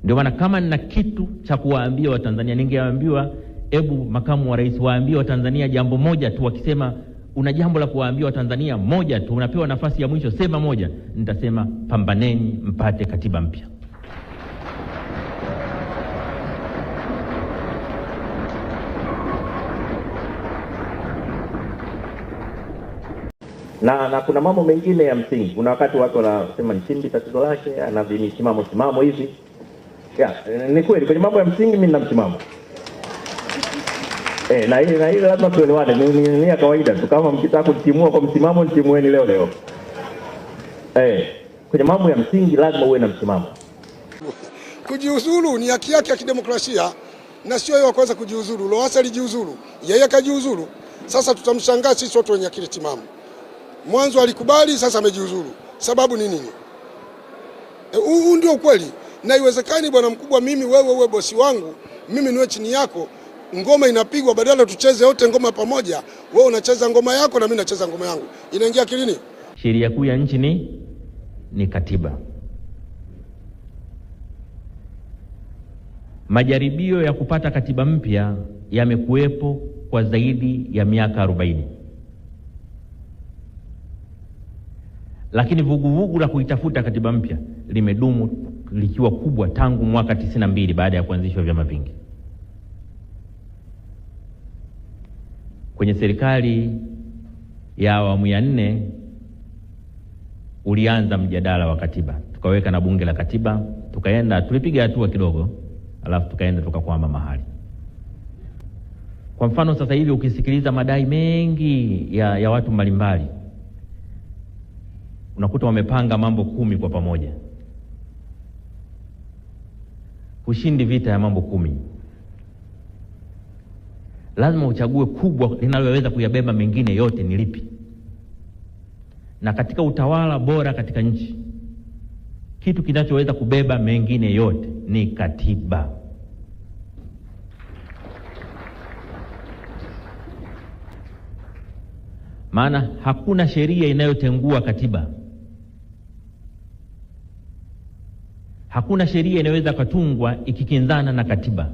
Ndio maana kama nina kitu cha kuwaambia Watanzania, ningewaambiwa hebu makamu wa rais waambie Watanzania jambo moja tu. Wakisema una jambo la kuwaambia Watanzania moja tu, unapewa nafasi ya mwisho, sema moja, nitasema pambaneni mpate katiba mpya. Na kuna mambo mengine ya msingi. Kuna wakati watu wanasema Nchimbi tatizo lake ana simamo hivi. Ni kweli kwenye mambo ya msingi mimi nina msimamo. Na hili lazima tuelewane, ni ya kawaida tu. Kama mkitaka kutimua kwa msimamo, nitimueni leo. Kwenye mambo ya msingi lazima uwe na msimamo. Kujiuzulu ni haki yake ya kidemokrasia, na sio yeye kwanza kujiuzulu. Lowassa alijiuzulu, yeye kajiuzulu. Sasa tutamshangaa sisi watu wenye akili timamu. Mwanzo alikubali, sasa amejiuzulu. Sababu ni nini? Huu ndio kweli. Na iwezekani bwana mkubwa, mimi wewe uwe bosi wangu, mimi niwe chini yako, ngoma inapigwa, badala tucheze wote ngoma pamoja, wewe unacheza ngoma yako na mimi nacheza ngoma yangu. Inaingia akilini? Sheria kuu ya nchi ni katiba. Majaribio ya kupata katiba mpya yamekuwepo kwa zaidi ya miaka 40. Lakini vuguvugu la kuitafuta katiba mpya limedumu likiwa kubwa tangu mwaka 92 baada ya kuanzishwa vyama vingi. Kwenye serikali ya awamu ya 4 ulianza mjadala wa katiba. Tukaweka na bunge la katiba, tulipiga hatua kidogo, alafu tukaenda tukakwama mahali. Kwa mfano sasa hivi ukisikiliza madai mengi ya watu mbalimbali, unakuta wamepanga mambo 10 kwa pamoja. Ushindi vita ya mambo 10. Lazima uchague kubwa linaloweza kuyabeba mengine yote ni lipi. Na katika utawala bora katika nchi, kitu kinachoweza kubeba mengine yote ni katiba. Maana hakuna sheria inayotengua katiba. Hakuna sheria inaweza kutungwa ikikinzana na katiba.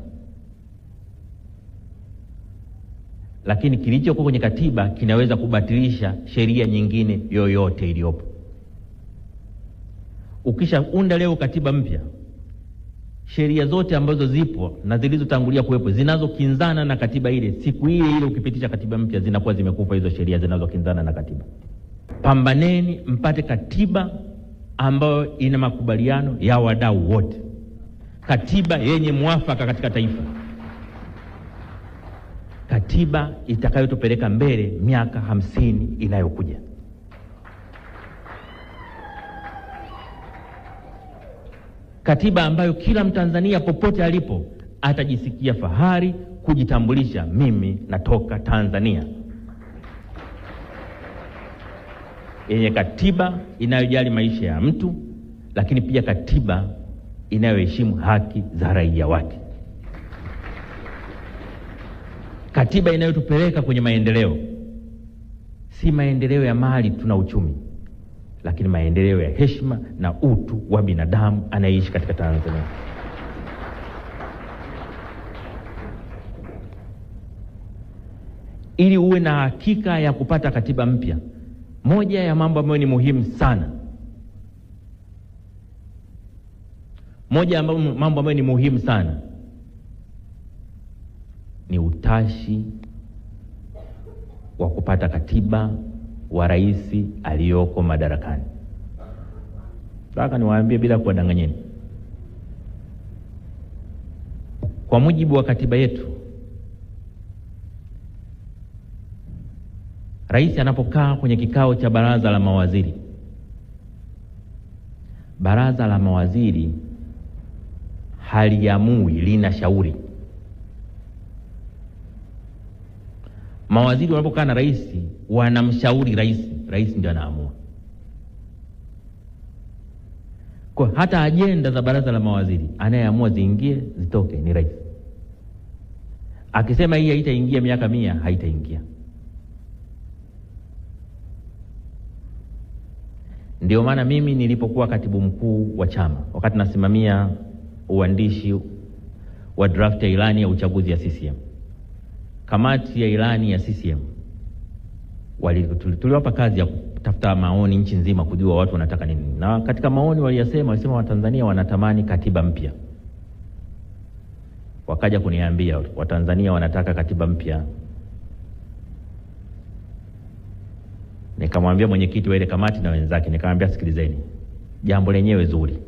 Lakini kilichokuwa kwenye katiba kinaweza kubatilisha sheria nyingine yoyote iliyopo. Ukishaunda leo katiba mpya, sheria zote ambazo zipo na zilizotangulia kuwepo zinazokinzana na katiba ile, siku ile ukipitisha katiba mpya zinakuwa zimekufa hizo sheria zinazokinzana na katiba. Pambaneni mpate katiba ambayo ina makubaliano ya wadau wote. Katiba yenye mwafaka katika taifa. Katiba itakayotupeleka mbele miaka 50 inayokuja. Katiba ambayo kila Mtanzania popote alipo atajisikia fahari kujitambulisha, mimi natoka Tanzania. Yenye katiba inayojali maisha ya mtu, lakini pia katiba inayoheshimu haki za raia wake. Katiba inayotupeleka kwenye maendeleo. Si maendeleo ya mali tuna uchumi, lakini maendeleo ya heshima na utu wa binadamu anayeishi katika Tanzania. Ili uwe na hakika ya kupata katiba mpya, moja ya mambo ambayo ni muhimu sana, ni utashi wa kupata katiba wa rais aliyoko madarakani. Nataka niwaambie bila kuwadanganyeni, kwa mujibu wa katiba yetu, rais anapokaa kwenye kikao cha baraza la mawaziri, baraza la mawaziri haliamui, linashauri. Mawaziri wanapokaa na rais wanamshauri rais, rais ndiye anaamua. Kwa hata ajenda za baraza la mawaziri anayeamua ziingie zitoke ni rais. Akisema hii haitaingia miaka 100, haitaingia. Ndio maana mimi nilipokuwa katibu mkuu wa chama, wakati nasimamia uandishi wa draft ya ilani ya uchaguzi ya CCM. Kamati ya ilani ya CCM tuliwapa kazi ya kutafuta maoni nchi nzima kujua watu wanataka nini. Na katika maoni walisema Watanzania wanatamani katiba mpya. Wakaja kuniambia Watanzania wanataka katiba mpya. Nikamwambia mwenyekiti wa ile kamati na wenzake, nikamwambia sikilizeni, jambo lenyewe zuri,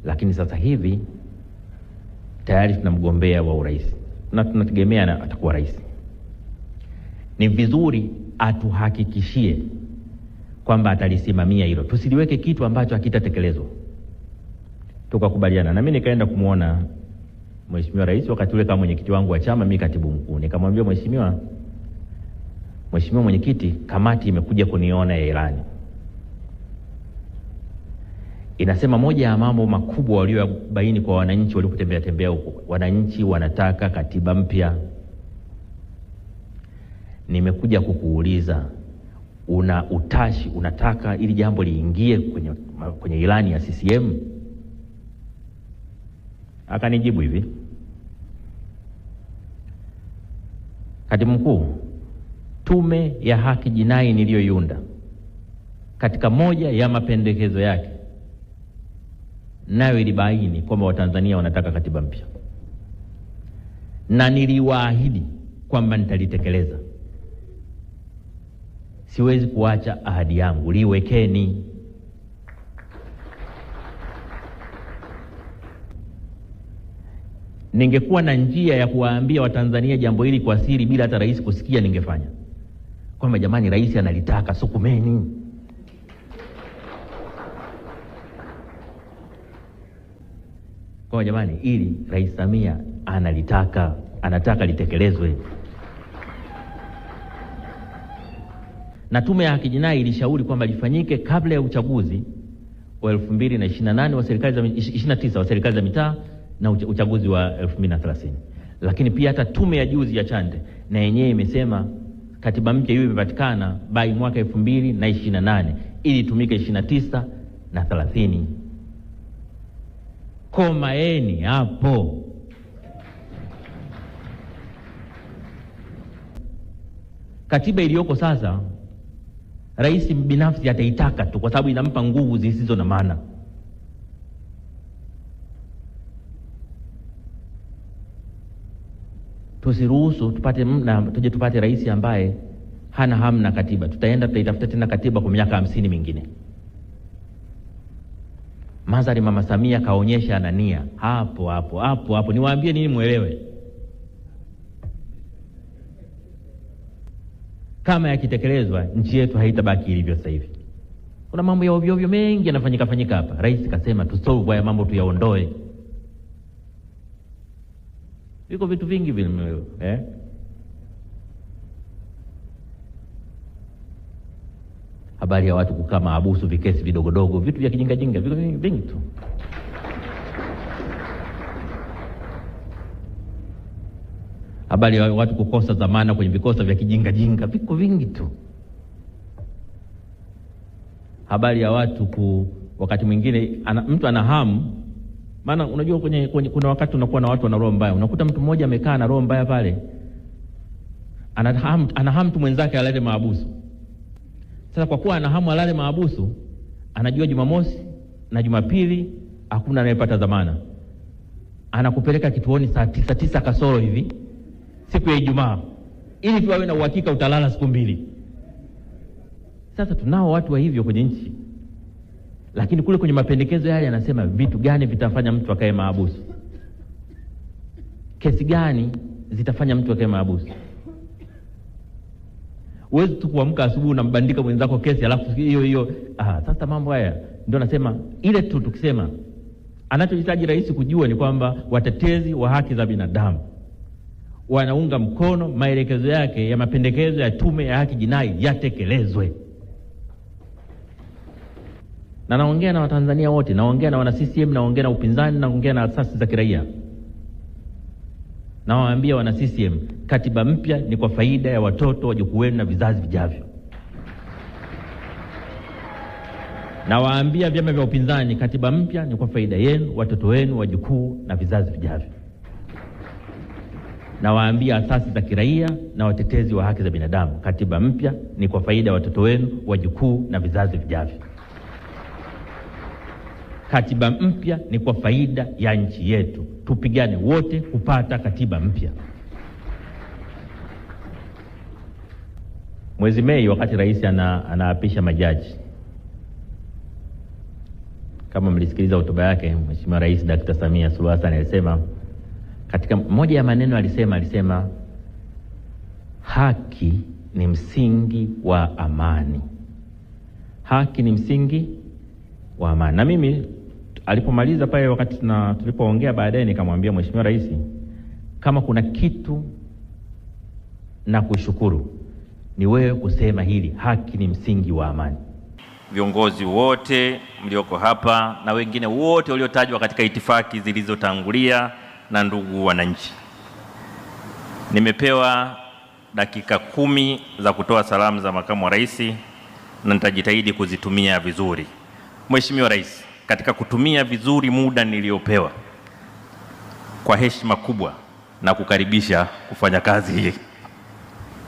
lakini sasa hivi tayari tuna mgombea wa urais na tunategemea atakuwa rais. Ni vizuri atuhakikishie kwamba atalisimamia hilo, tusiliweke kitu ambacho hakitatekelezwa. Tukakubaliana, na mimi nikaenda kumuona Mheshimiwa Rais wakati ule kama mwenyekiti wangu wa chama, mimi katibu mkuu. Nikamwambia Mheshimiwa mwenyekiti, kamati imekuja kuniona ya ilani. Inasema moja ya mambo makubwa waliobaini kwa wananchi walipotembea huko, wananchi wanataka katiba mpya. Nimekuja kukuuliza, una utashi, unataka ili jambo liingie kwenye ilani ya CCM? Akanijibu hivi, Katibu Mkuu, Tume ya Haki Jinai niliyoiunda katika moja ya mapendekezo yake nayo ilibaini kwamba Watanzania wanataka katiba mpya, na niliwaahidi kwamba nitalitekeleza. Siwezi kuacha ahadi yangu, liwekeni. Ningekuwa na njia ya kuwaambia Watanzania jambo hili kwa siri bila hata rais kusikia, ningefanya kwamba jamani, rais analitaka, sukumeni. Kwa jamani, ili Rais Samia anataka litekelezwe. Na Tume ya Haki Jinai ilishauri kwamba lifanyike kabla ya uchaguzi wa 2028 wa serikali za 29 wa serikali za mitaa na uchaguzi wa 2030. Lakini pia hata tume ya juzi ya Chande na yenyewe imesema katiba mpya hiyo imepatikana by mwaka 2028 ili itumike 29 na 30. Komaeni hapo. Katiba iliyoko sasa rais binafsi ataitaka tu kwa sababu inampa nguvu zisizo na maana. Tusiruhusu tupate rais ambaye hana hamu na katiba. Tutaitafuta tena katiba kwa miaka 50 mingine. Mazari Mama Samia kaonyesha anania hapo. Niwaambie nini muelewe? Kama yakitekelezwa, nchi yetu haitabaki ilivyo sasa hivi. Kuna mambo ya ovyo ovyo mengi yanafanyika hapa. Rais kasema tusolve haya mambo, tuyaondoe. Viko vitu vingi vile habari ya watu kukaa mahabusu, vikesi vidogodogo, vitu vya kijinga, viko vingi tu. Habari ya watu kukosa dhamana kwenye vikosa vya kijinga, viko vingi tu. Habari ya watu wakati mwingine mtu ana hamu, maana unajua kuna wakati unakuwa na watu wana roho mbaya. Unakuta mtu mmoja amekaa na roho mbaya pale, ana hamu tu mwenzake alale mahabusu. Sasa kwa kuwa ana hamu alale mahabusu, anajua Jumamosi na Jumapili hakuna anayepata dhamana, anakupeleka kituoni saa 9 kasoro hivi siku ya Ijumaa ili tuwe na uhakika utalala siku 2. Sasa tunao watu wa hivyo kwenye nchi, lakini kule kwenye mapendekezo yale anasema vitu gani vitafanya mtu akae mahabusu, kesi gani zitafanya mtu akae mahabusu. Uwezi tu kuamka asubuhi unambandika mwenzako kesi alafu hiyo. Sasa mambo haya ndio nasema ile tu tukisema anachohitaji rais kujua ni kwamba watetezi wa haki za binadamu wanaunga mkono maelekezo yake ya mapendekezo ya Tume ya Haki Jinai yatekelezwe. Na naongea na Watanzania wote, naongea na wana CCM, naongea na upinzani, naongea na asasi za kiraia. Nawaambia wana CCM, katiba mpya ni kwa faida ya watoto, wajukuu wenu na vizazi vijavyo. Na waambia vyama vya upinzani, katiba mpya ni kwa faida yenu, watoto wenu, wajukuu na vizazi vijavyo. Na waambia asasi za kiraia na watetezi wa haki za binadamu, katiba mpya ni kwa faida ya watoto wenu, wajukuu na vizazi vijavyo. Katiba mpya ni kwa faida ya nchi yetu. Tupigane wote kupata katiba mpya. Mwezi Mei, wakati rais anaapisha majaji, kama mlisikiliza hotuba yake, Mheshimiwa Rais Dr. Samia Suluhu Hassan alisema, katika moja ya maneno alisema haki ni msingi wa amani. Haki ni msingi wa amani. Na mimi alipomaliza pale, wakati tulipoongea baadaye, nikamwambia Mheshimiwa Rais, kama kuna kitu na kushukuru ni wewe kusema hili, haki ni msingi wa amani. Viongozi wote mlioko hapa na wengine wote waliotajwa katika itifaki zilizotangulia, na ndugu wananchi, nimepewa dakika 10 za kutoa salamu za makamu wa rais, na nitajitahidi kuzitumia vizuri. Mheshimiwa Rais, katika kutumia vizuri muda niliopewa, kwa heshima kubwa na kukaribisha kufanya kazi hii.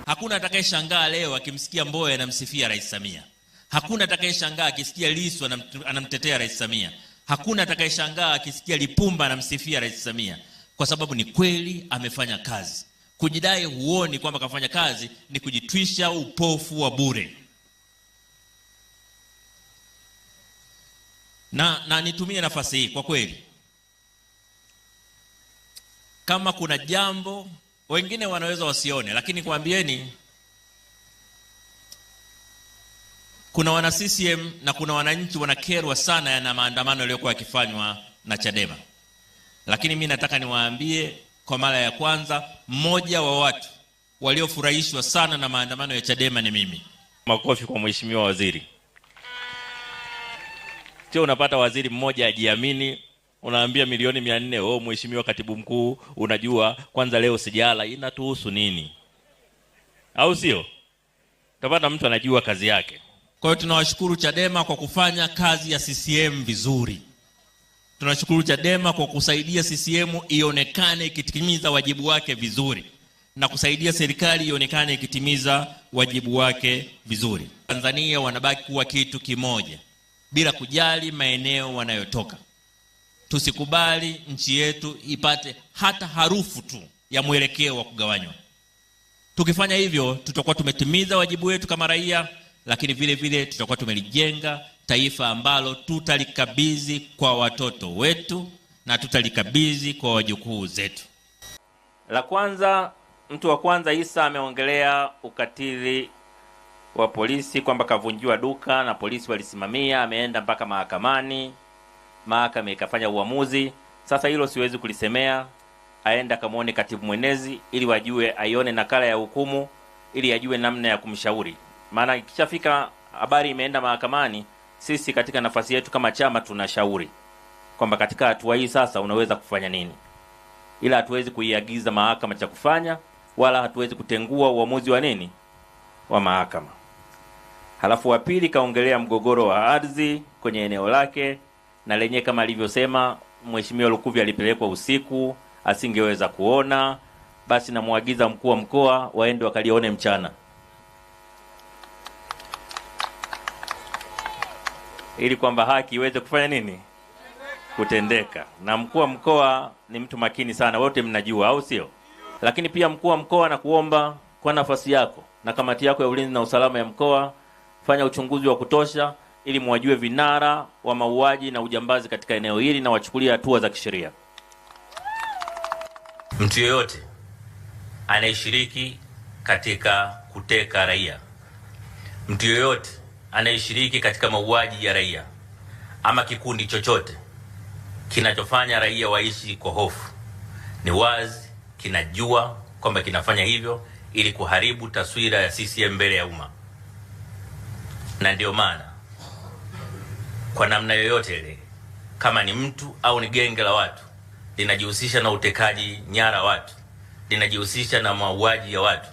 Hakuna atakayeshangaa leo akimsikia Mbowe anamsifia Rais Samia. Hakuna atakayeshangaa akisikia Lissu anamtetea Rais Samia. Hakuna atakayeshangaa akisikia Lipumba anamsifia Rais Samia, kwa sababu ni kweli amefanya kazi. Kujidai huoni kwamba kafanya kazi ni kujitwisha upofu wa bure. Na nitumie nafasi hii kwa kweli, kama kuna jambo wengine wanaweza wasione, lakini kuambieni, kuna wana CCM na kuna wananchi wanakerwa sana na maandamano yaliyokuwa yakifanywa na Chadema. Lakini mimi nataka niwaambie kwa mara ya kwanza, mmoja wa watu waliofurahishwa sana na maandamano ya Chadema ni mimi. Makofi kwa Mheshimiwa Waziri. Sio unapata waziri mmoja ajiamini, unaambia milioni 400, oh Mheshimiwa Katibu Mkuu, unajua kwanza leo sijala, inatuhusu nini? Au sio? Utapata mtu anajua kazi yake. Kwa hiyo tunawashukuru Chadema kwa kufanya kazi ya CCM vizuri. Tunashukuru Chadema kwa kusaidia CCM ionekane ikitimiza wajibu wake vizuri, na kusaidia serikali ionekane ikitimiza wajibu wake vizuri. Tanzania wanabaki kuwa kitu kimoja bila kujali maeneo wanayotoka. Tusikubali nchi yetu ipate hata harufu tu ya mwelekeo wa kugawanywa. Tukifanya hivyo, tutakuwa tumetimiza wajibu wetu kama raia, lakini vile vile tutakuwa tumelijenga taifa ambalo tutalikabidhi kwa watoto wetu na tutalikabidhi kwa wajukuu zetu. La kwanza, mtu wa kwanza Isa ameongelea ukatili wa polisi, kwamba kavunjiwa duka na polisi walisimamia, ameenda mpaka mahakamani, mahakama ikafanya uamuzi. Sasa hilo siwezi kulisemea, aenda kamuone katibu mwenezi ili wajue, aione nakala ya hukumu ili ajue namna ya kumshauri. Maana ikishafika habari imeenda mahakamani, sisi katika nafasi yetu kama chama tunashauri kwamba katika hatua hii sasa unaweza kufanya nini, ila hatuwezi kuiagiza mahakama cha kufanya, wala hatuwezi kutengua uamuzi wa nini, wa mahakama. Halafu wa pili kaongelea mgogoro wa ardhi kwenye eneo lake, na lenye kama alivyosema Mheshimiwa Lukuvi alipelekwa usiku, asingeweza kuona, basi namuagiza mkuu wa mkoa waende wakalione mchana, ili kwamba haki iweze kufanya nini, kutendeka. Na mkuu wa mkoa ni mtu makini sana, wote mnajua, au sio? Lakini pia mkuu wa mkoa na kuomba kwa nafasi yako na kamati yako ya ulinzi na usalama ya mkoa, fanya uchunguzi wa kutosha ili muwajue vinara wa mauaji na ujambazi katika eneo hili na wachukulie hatua za kisheria. Mtu yeyote anayeshiriki katika kuteka raia, mtu yeyote anayeshiriki katika mauaji ya raia, ama kikundi chochote kinachofanya raia waishi kwa hofu, ni wazi kinajua kwamba kinafanya hivyo ili kuharibu taswira ya CCM mbele ya umma. Na ndio maana kwa namna yoyote ile, kama ni mtu au ni genge la watu linajihusisha na utekaji nyara watu, linajihusisha na mauaji ya watu,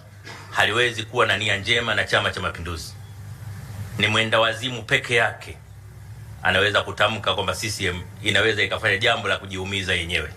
haliwezi kuwa na nia njema na Chama cha Mapinduzi. Ni mwenda wazimu peke yake anaweza kutamka kwamba CCM inaweza ikafanya jambo la kujiumiza yenyewe.